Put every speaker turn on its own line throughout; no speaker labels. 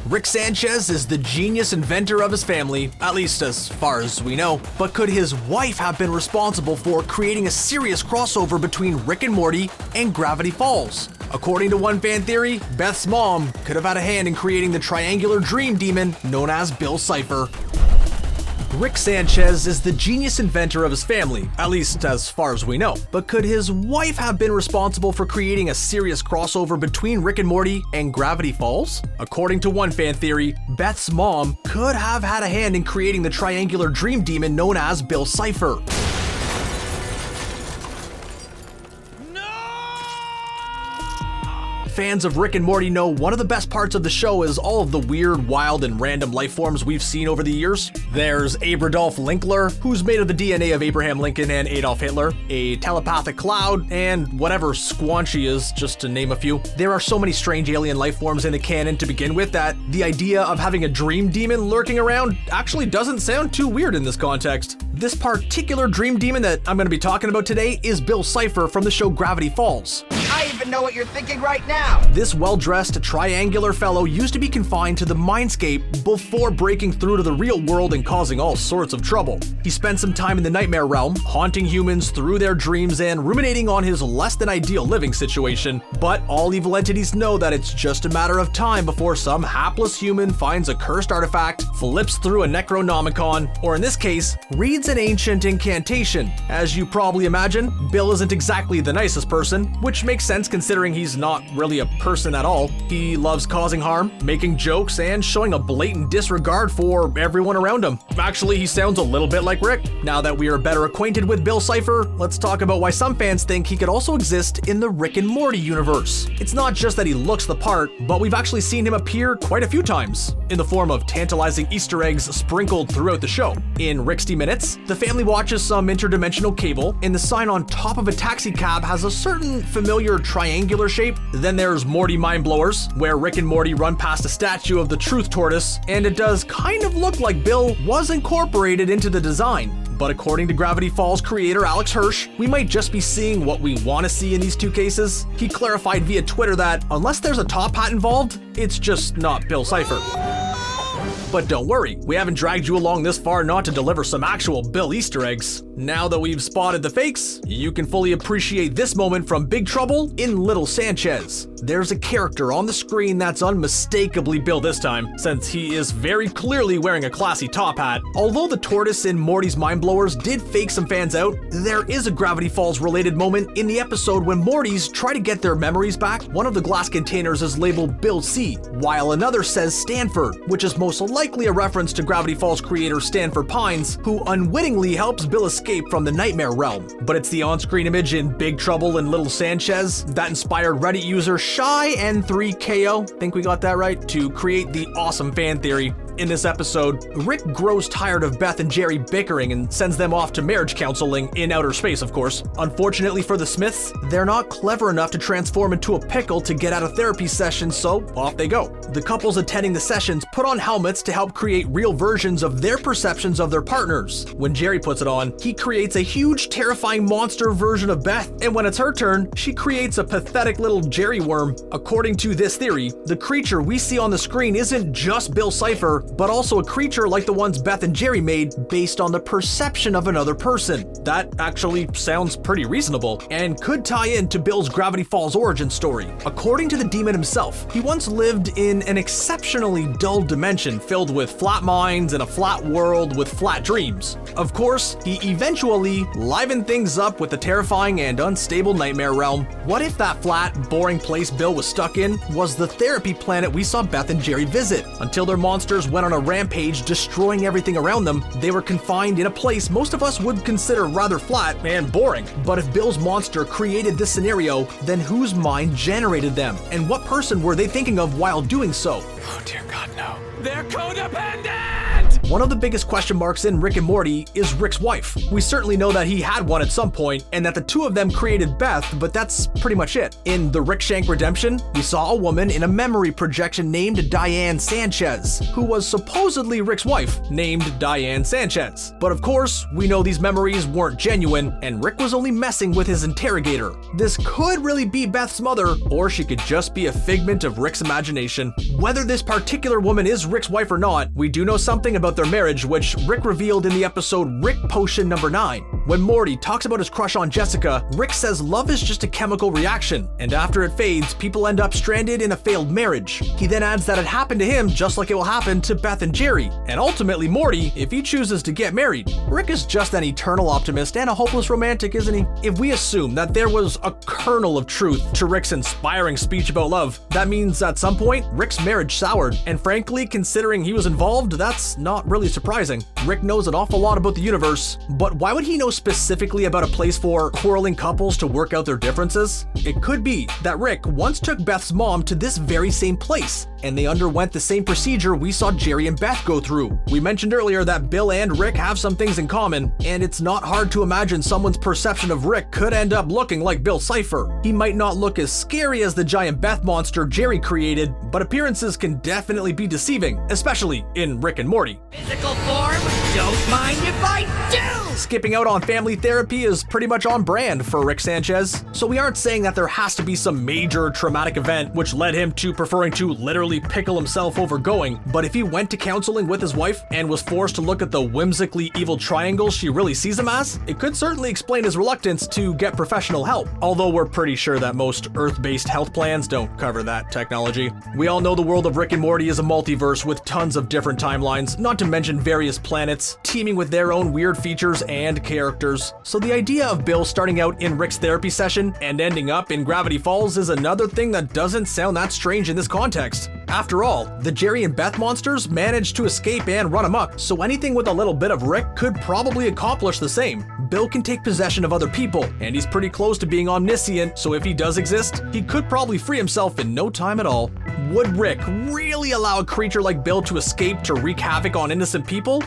Rick Sanchez is the genius inventor of his family, at least as far as we know, but could his wife have been responsible for creating a serious crossover between Rick and Morty and Gravity Falls? According to one fan theory, Beth's mom could have had a hand in creating the triangular dream demon known as Bill Cipher. Rick Sanchez is the genius inventor of his family, at least as far as we know. But could his wife have been responsible for creating a serious crossover between Rick and Morty and Gravity Falls? According to one fan theory, Beth's mom could have had a hand in creating the triangular dream demon known as Bill Cipher. Fans of Rick and Morty know one of the best parts of the show is all of the weird, wild, and random life forms we've seen over the years. There's Abradolf Linkler, who's made of the DNA of Abraham Lincoln and Adolf Hitler, a telepathic cloud, and whatever Squanchy is, just to name a few. There are so many strange alien life forms in the canon to begin with that the idea of having a dream demon lurking around actually doesn't sound too weird in this context. This particular dream demon that I'm going to be talking about today is Bill Cipher from the show Gravity Falls.
I even know what you're thinking right now.
This well-dressed, triangular fellow used to be confined to the mindscape before breaking through to the real world and causing all sorts of trouble. He spent some time in the nightmare realm, haunting humans through their dreams and ruminating on his less-than-ideal living situation. But all evil entities know that it's just a matter of time before some hapless human finds a cursed artifact, flips through a Necronomicon, or in this case, reads an ancient incantation. As you probably imagine, Bill isn't exactly the nicest person, which makes sense considering he's not really a person at all. He loves causing harm, making jokes, and showing a blatant disregard for everyone around him. Actually, he sounds a little bit like Rick. Now that we are better acquainted with Bill Cipher, let's talk about why some fans think he could also exist in the Rick and Morty universe. It's not just that he looks the part, but we've actually seen him appear quite a few times, in the form of tantalizing Easter eggs sprinkled throughout the show. In Ricksty Minutes, the family watches some interdimensional cable, and the sign on top of a taxi cab has a certain familiar triangular shape. Then there's Morty Mind Blowers, where Rick and Morty run past a statue of the Truth Tortoise, and it does kind of look like Bill was incorporated into the design. But according to Gravity Falls creator Alex Hirsch, we might just be seeing what we want to see in these two cases. He clarified via Twitter that unless there's a top hat involved, it's just not Bill Cipher. But don't worry, we haven't dragged you along this far not to deliver some actual Bill Easter eggs. Now that we've spotted the fakes, you can fully appreciate this moment from Big Trouble in Little Sanchez. There's a character on the screen that's unmistakably Bill this time, since he is very clearly wearing a classy top hat. Although the tortoise in Morty's Mind Blowers did fake some fans out, there is a Gravity Falls related moment in the episode when Morty's try to get their memories back. One of the glass containers is labeled Bill C, while another says Stanford, which is most likely a reference to Gravity Falls creator Stanford Pines, who unwittingly helps Bill escape from the nightmare realm. But it's the on-screen image in Big Trouble in Little Sanchez that inspired Reddit user ShyN3KO, think we got that right, to create the awesome fan theory. In this episode, Rick grows tired of Beth and Jerry bickering and sends them off to marriage counseling in outer space, of course. Unfortunately for the Smiths, they're not clever enough to transform into a pickle to get out of therapy sessions, so off they go. The couples attending the sessions put on helmets to help create real versions of their perceptions of their partners. When Jerry puts it on, he creates a huge, terrifying monster version of Beth, and when it's her turn, she creates a pathetic little Jerry worm. According to this theory, the creature we see on the screen isn't just Bill Cipher, but also a creature like the ones Beth and Jerry made based on the perception of another person. That actually sounds pretty reasonable and could tie into Bill's Gravity Falls origin story. According to the demon himself, he once lived in an exceptionally dull dimension filled with flat minds and a flat world with flat dreams. Of course, he eventually livened things up with the terrifying and unstable nightmare realm. What if that flat, boring place Bill was stuck in was the therapy planet we saw Beth and Jerry visit? Until their monsters went on a rampage, destroying everything around them, they were confined in a place most of us would consider rather flat and boring. But if Bill's monster created this scenario, then whose mind generated them? And what person were they thinking of while doing so?
Oh dear God, no. They're codependent!
One of the biggest question marks in Rick and Morty is Rick's wife. We certainly know that he had one at some point and that the two of them created Beth, but that's pretty much it. In the Rick Shank Redemption, we saw a woman in a memory projection named Diane Sanchez, who was supposedly Rick's wife, named Diane Sanchez. But of course, we know these memories weren't genuine, and Rick was only messing with his interrogator. This could really be Beth's mother, or she could just be a figment of Rick's imagination. Whether this this particular woman is Rick's wife or not, we do know something about their marriage, which Rick revealed in the episode Rick Potion number 9. When Morty talks about his crush on Jessica, Rick says love is just a chemical reaction, and after it fades, people end up stranded in a failed marriage. He then adds that it happened to him just like it will happen to Beth and Jerry, and ultimately Morty if he chooses to get married. Rick is just an eternal optimist and a hopeless romantic, isn't he? If we assume that there was a kernel of truth to Rick's inspiring speech about love, that means at some point, Rick's marriage soured, and frankly, considering he was involved, that's not really surprising. Rick knows an awful lot about the universe, but why would he know specifically about a place for quarreling couples to work out their differences? It could be that Rick once took Beth's mom to this very same place, and they underwent the same procedure we saw Jerry and Beth go through. We mentioned earlier that Bill and Rick have some things in common, and it's not hard to imagine someone's perception of Rick could end up looking like Bill Cipher. He might not look as scary as the giant Beth monster Jerry created, but appearances can definitely be deceiving, especially in Rick and Morty.
Physical form? Don't mind if I do!
Skipping out on family therapy is pretty much on brand for Rick Sanchez, so we aren't saying that there has to be some major traumatic event which led him to preferring to literally pickle himself over going, but if he went to counseling with his wife and was forced to look at the whimsically evil triangle she really sees him as, it could certainly explain his reluctance to get professional help, although we're pretty sure that most Earth-based health plans don't cover that technology. We all know the world of Rick and Morty is a multiverse with tons of different timelines, not to mention various planets, teeming with their own weird features and characters. So the idea of Bill starting out in Rick's therapy session and ending up in Gravity Falls is another thing that doesn't sound that strange in this context. After all, the Jerry and Beth monsters managed to escape and run amok, so anything with a little bit of Rick could probably accomplish the same. Bill can take possession of other people, and he's pretty close to being omniscient, so if he does exist, he could probably free himself in no time at all. Would Rick really allow a creature like Bill to escape to wreak havoc on innocent people?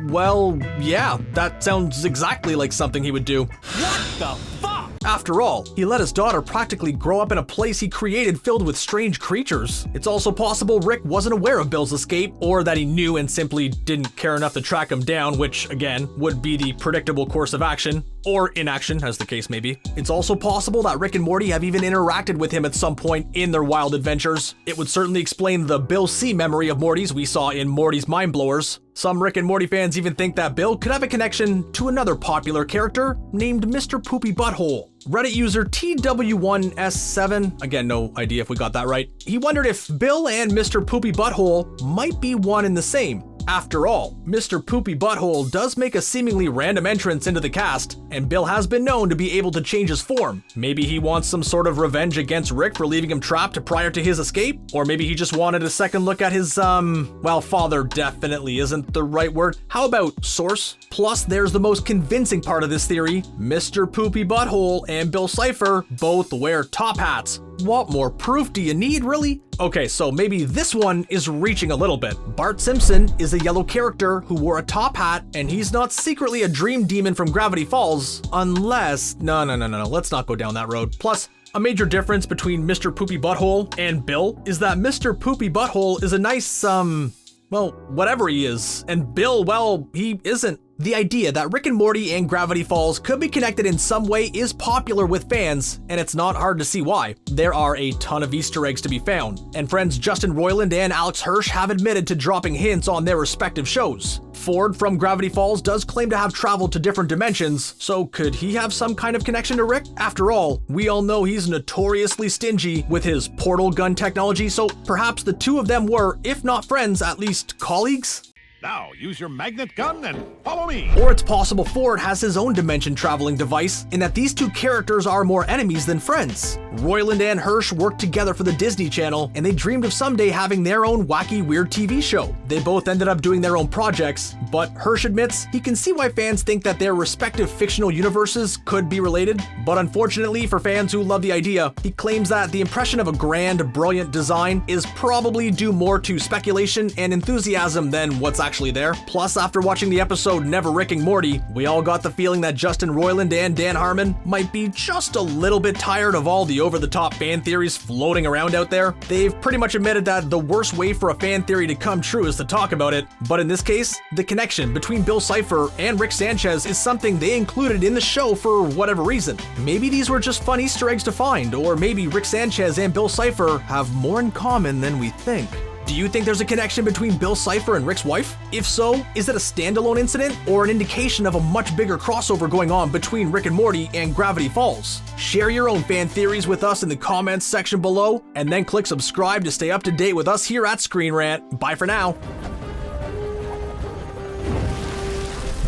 Well, yeah, that sounds exactly like something he would do.
What the fuck?
After all, he let his daughter practically grow up in a place he created filled with strange creatures. It's also possible Rick wasn't aware of Bill's escape, or that he knew and simply didn't care enough to track him down, which, again, would be the predictable course of action, or inaction, as the case may be. It's also possible that Rick and Morty have even interacted with him at some point in their wild adventures. It would certainly explain the Bill C memory of Morty's we saw in Morty's Mind Blowers. Some Rick and Morty fans even think that Bill could have a connection to another popular character named Mr. Poopy Butthole. Reddit user TW1S7, again, no idea if we got that right, he wondered if Bill and Mr. Poopy Butthole might be one and the same. After all, Mr. Poopy Butthole does make a seemingly random entrance into the cast, and Bill has been known to be able to change his form. Maybe he wants some sort of revenge against Rick for leaving him trapped prior to his escape? Or maybe he just wanted a second look at his, well, father definitely isn't the right word. How about source? Plus, there's the most convincing part of this theory. Mr. Poopy Butthole and Bill Cipher both wear top hats. What more proof do you need, really? Okay, so maybe this one is reaching a little bit. Bart Simpson is a yellow character who wore a top hat, and he's not secretly a dream demon from Gravity Falls, unless... No, let's not go down that road. Plus, a major difference between Mr. Poopy Butthole and Bill is that Mr. Poopy Butthole is a nice, well, whatever he is, and Bill, well, he isn't. The idea that Rick and Morty and Gravity Falls could be connected in some way is popular with fans, and it's not hard to see why. There are a ton of Easter eggs to be found, and friends Justin Roiland and Alex Hirsch have admitted to dropping hints on their respective shows. Ford from Gravity Falls does claim to have traveled to different dimensions, so could he have some kind of connection to Rick? After all, we all know he's notoriously stingy with his portal gun technology, so perhaps the two of them were, if not friends, at least colleagues?
Now, use your magnet gun and follow me!
Or it's possible Ford has his own dimension-traveling device, in that these two characters are more enemies than friends. Roiland and Hirsch worked together for the Disney Channel, and they dreamed of someday having their own wacky, weird TV show. They both ended up doing their own projects, but Hirsch admits he can see why fans think that their respective fictional universes could be related. But unfortunately for fans who love the idea, he claims that the impression of a grand, brilliant design is probably due more to speculation and enthusiasm than what's actually there. Plus, after watching the episode Never Ricking Morty, we all got the feeling that Justin Roiland and Dan Harmon might be just a little bit tired of all the over-the-top fan theories floating around out there. They've pretty much admitted that the worst way for a fan theory to come true is to talk about it, but in this case, the connection between Bill Cipher and Rick Sanchez is something they included in the show for whatever reason. Maybe these were just fun Easter eggs to find, or maybe Rick Sanchez and Bill Cipher have more in common than we think. Do you think there's a connection between Bill Cipher and Rick's wife? If so, is it a standalone incident or an indication of a much bigger crossover going on between Rick and Morty and Gravity Falls? Share your own fan theories with us in the comments section below, and then click subscribe to stay up to date with us here at Screen Rant. Bye for now.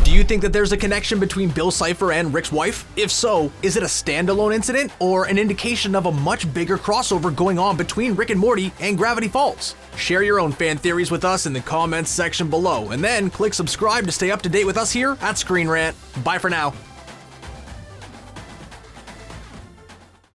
Do you think that there's a connection between Bill Cipher and Rick's wife? If so, is it a standalone incident or an indication of a much bigger crossover going on between Rick and Morty and Gravity Falls? Share your own fan theories with us in the comments section below, and then click subscribe to stay up to date with us here at Screen Rant. Bye for now.